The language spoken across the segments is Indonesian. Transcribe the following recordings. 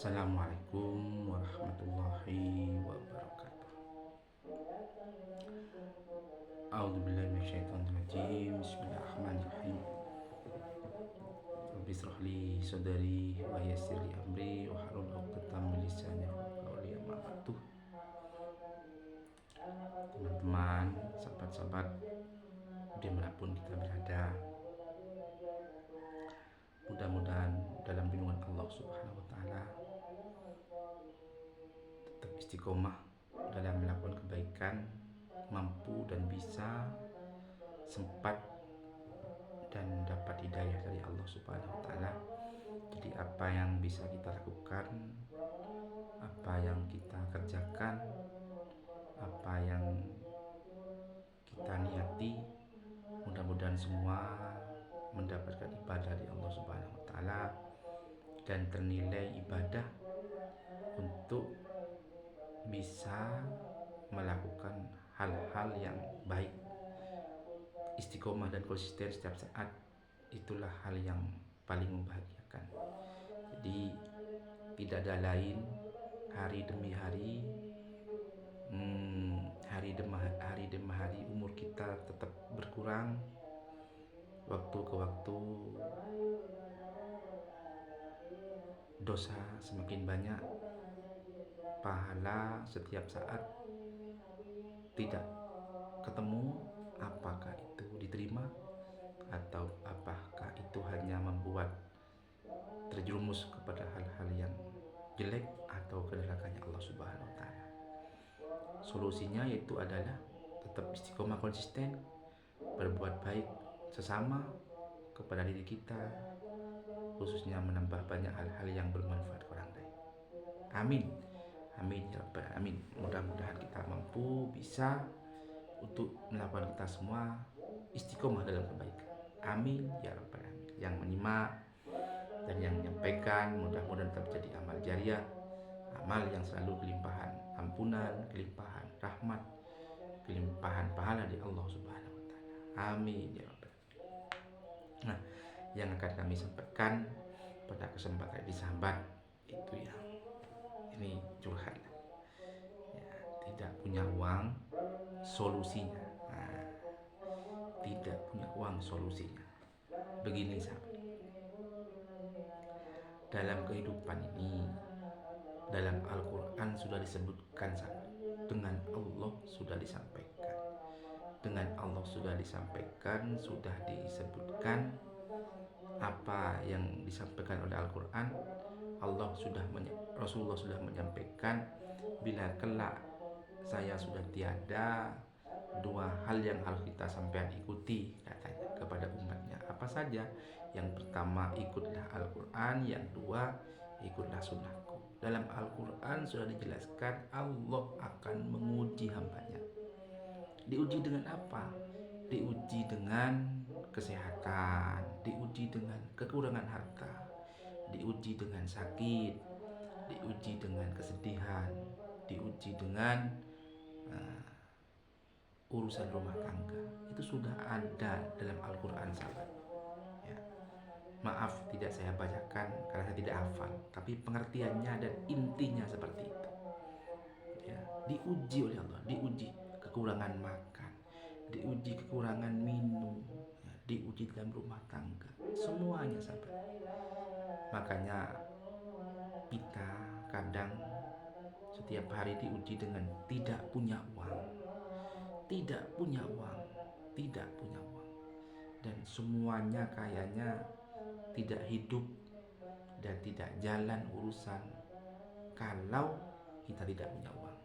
Assalamualaikum warahmatullahi wabarakatuh. A'udzubillahi minasyaitonirrajim. Bismillahirrahmanirrahim. Rabbi shrah li sadri wa yassir li amri wa hlul 'uqdatam min lisani yafqahu qawli. Amma ba'du. Teman-teman, sahabat-sahabat dimanapun kita berada, mudah-mudahan dalam lindungan Allah Subhanahu wa taala tetap istiqomah dalam melakukan kebaikan, mampu dan bisa, sempat dan dapat hidayah dari Allah Subhanahu wa taala. Jadi apa yang bisa kita lakukan, apa yang kita kerjakan, apa yang kita niati, mudah-mudahan semua mendapatkan ibadah dari Allah Subhanahu wa taala dan ternilai ibadah untuk bisa melakukan hal-hal yang baik. Istiqomah dan konsisten setiap saat, itulah hal yang paling membahagiakan. Jadi tidak ada lain, hari demi hari, hari demi hari umur kita tetap berkurang, waktu ke waktu dosa semakin banyak, pahala setiap saat tidak ketemu, apakah itu diterima atau apakah itu hanya membuat terjerumus kepada hal-hal yang jelek atau ke nerakanya Allah Subhanahu wa taala. Solusinya yaitu adalah tetap istiqomah konsisten, berbuat baik sesama kepada diri kita, khususnya menambah banyak hal-hal yang bermanfaat ke orang lain. Amin. Amin ya rabbal alamin. Mudah-mudahan kita mampu bisa untuk melakukan kita semua istiqomah dalam kebaikan. Amin ya rabbal alamin. Yang menyimak dan yang menyampaikan mudah-mudahan tetap jadi amal jariah, amal yang selalu kelimpahan ampunan, kelimpahan rahmat, kelimpahan pahala dari Allah Subhanahu wa taala. Amin ya rabbal alamin. Nah, yang akan kami sampaikan pada kesempatan ini sahabat, itu ya, ini curhat ya, tidak punya uang solusinya. Nah, tidak punya uang solusinya. Begini sahabat, dalam kehidupan ini, dalam Al-Quran sudah disebutkan sahabat, dengan Allah sudah disampaikan, sudah disebutkan apa yang disampaikan oleh Al-Quran. Rasulullah sudah menyampaikan, bila kelak saya sudah tiada, dua hal yang harus kita sampai ikuti, katanya kepada umatnya. Apa saja? Yang pertama, ikutlah Al-Quran. Yang dua, ikutlah sunnahku. Dalam Al-Quran sudah dijelaskan Allah akan menguji hambanya. Diuji dengan apa? Diuji dengan kesehatan, diuji dengan kekurangan harta, diuji dengan sakit, diuji dengan kesedihan, diuji dengan urusan rumah tangga. Itu sudah ada dalam Al-Quran sahabat ya. Maaf tidak saya bacakan karena saya tidak hafal, tapi pengertiannya dan intinya seperti itu ya. Diuji oleh Allah, diuji kekurangan makan, diuji kekurangan minum ya, diuji dalam rumah tangga, semuanya sahabat. Makanya kita kadang setiap hari diuji dengan tidak punya uang, dan semuanya kayaknya tidak hidup dan tidak jalan urusan kalau kita tidak punya uang.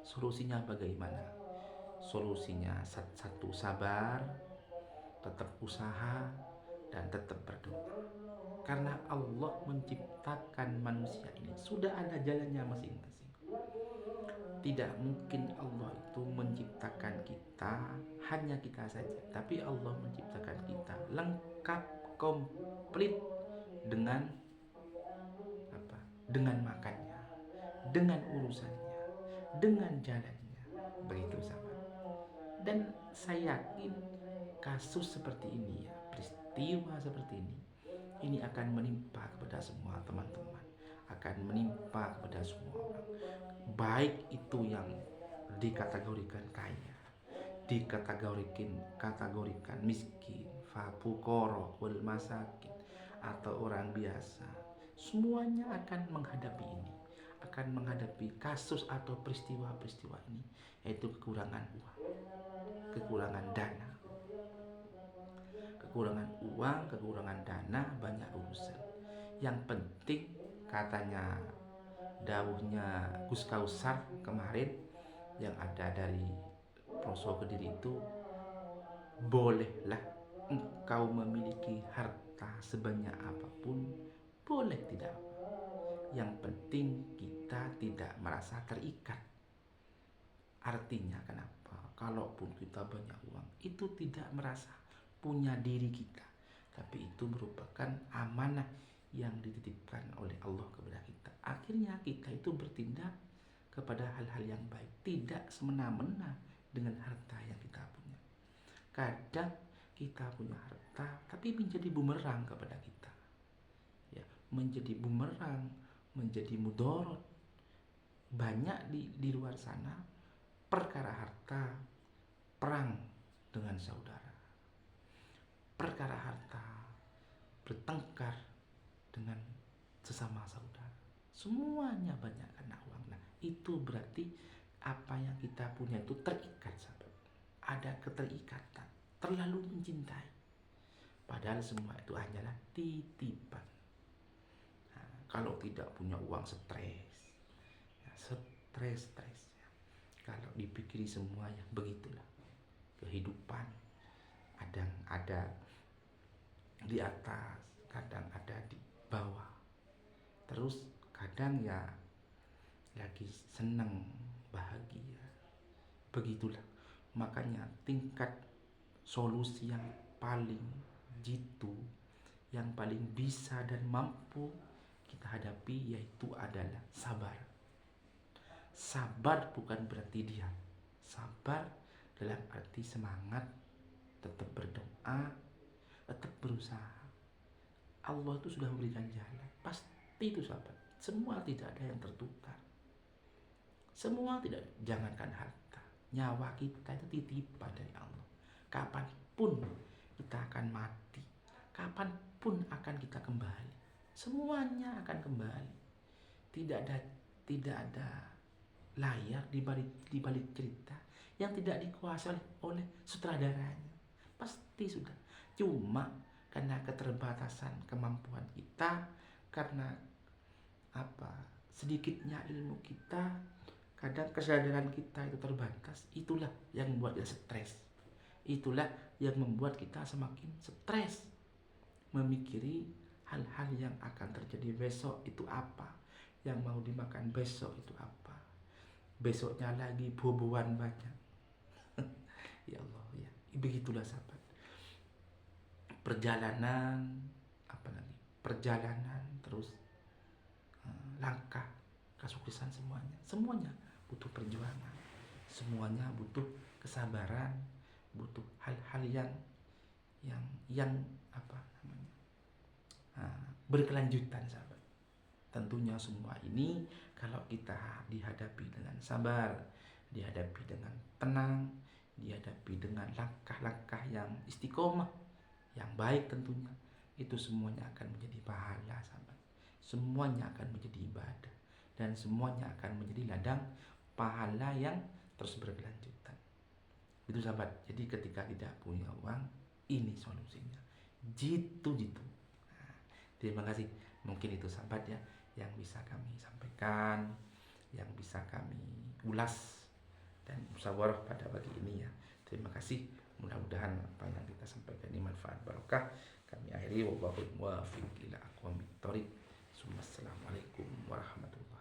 Solusinya bagaimana? Solusinya satu, sabar, tetap usaha, dan tetap berdoa. Karena Allah menciptakan manusia ini sudah ada jalannya masing-masing. Tidak mungkin Allah itu menciptakan kita hanya kita saja, tapi Allah menciptakan kita lengkap, komplit dengan apa? Dengan makannya, dengan urusannya, dengan jalannya. Begitu sahabat. Dan saya yakin kasus seperti ini ya, peristiwa seperti ini akan menimpa kepada semua teman-teman. akan menimpa kepada semua orang. Baik itu yang dikategorikan kaya, dikategorikan miskin, fakoro, wal masakin, atau orang biasa, semuanya akan menghadapi ini, akan menghadapi kasus atau peristiwa-peristiwa ini, yaitu kekurangan uang, kekurangan dana, kekurangan dana, banyak urusan. Yang penting katanya dawuhnya Gus Kausar kemarin yang ada dari Proso Kediri itu, bolehlah engkau memiliki harta sebanyak apapun, boleh tidak apa. Yang penting kita tidak merasa terikat. Artinya kenapa? Kalaupun kita banyak uang, itu tidak merasa punya diri kita, tapi itu merupakan amanah yang dititipkan oleh Allah kepada kita. Akhirnya kita itu bertindak kepada hal-hal yang baik, tidak semena-mena dengan harta yang kita punya. Kadang kita punya harta tapi menjadi bumerang kepada kita, ya, menjadi bumerang, menjadi mudorot. Banyak di luar sana perkara harta perang dengan saudara, perkara harta bertengkar dengan sesama saudara, semuanya banyak karena uang. Nah, itu berarti apa yang kita punya itu terikat, sahabat. Ada keterikatan, terlalu mencintai, padahal semua itu hanyalah titipan. Nah, kalau tidak punya uang stres, ya, stres. Kalau dipikiri semua ya begitulah kehidupan. Kadang ada di atas, kadang ada di bawah. Terus kadang ya lagi senang, bahagia. Begitulah. Makanya tingkat solusi yang paling jitu, yang paling bisa dan mampu kita hadapi yaitu adalah sabar. Sabar bukan berarti diam. Sabar dalam arti semangat, tetap berdoa, tetap berusaha. Allah itu sudah memberikan jalan. Pasti itu, sahabat. Semua tidak ada yang tertukar. Semua tidak, jangankan harta, nyawa kita itu titipan dari Allah. Kapanpun kita akan mati, kapanpun akan kita kembali. Semuanya akan kembali. Tidak ada layar di balik cerita yang tidak dikuasai oleh sutradaranya. Pasti sudah. Cuma karena keterbatasan kemampuan kita, karena sedikitnya ilmu kita, kadang kesadaran kita itu terbatas. Itulah yang membuat kita stres. Itulah yang membuat kita semakin stres memikiri hal-hal yang akan terjadi besok itu apa, yang mau dimakan besok itu apa, besoknya lagi boboan banyak. Ya Allah, ya begitulah, sahabat. Perjalanan terus langkah kesuksesan, semuanya butuh perjuangan, semuanya butuh kesabaran, butuh hal-hal yang berkelanjutan, sahabat. Tentunya semua ini kalau kita dihadapi dengan sabar, dihadapi dengan tenang, dihadapi dengan langkah-langkah yang istiqomah, yang baik, tentunya itu semuanya akan menjadi pahala, sahabat. Semuanya akan menjadi ibadah, dan semuanya akan menjadi ladang pahala yang terus berkelanjutan. Itu, sahabat. Jadi ketika tidak punya uang, ini solusinya. Jitu. Nah, terima kasih. Mungkin itu, sahabat, ya, yang bisa kami sampaikan, yang bisa kami ulas dan musyawarah pada pagi ini, ya. Terima kasih. Mudah-mudahan apa yang kita sampaikan ini manfaat barokah. Kami akhiri, wallahul muwaffiq ila aqwamit thoriq. Assalamualaikum warahmatullahi wabarakatuh.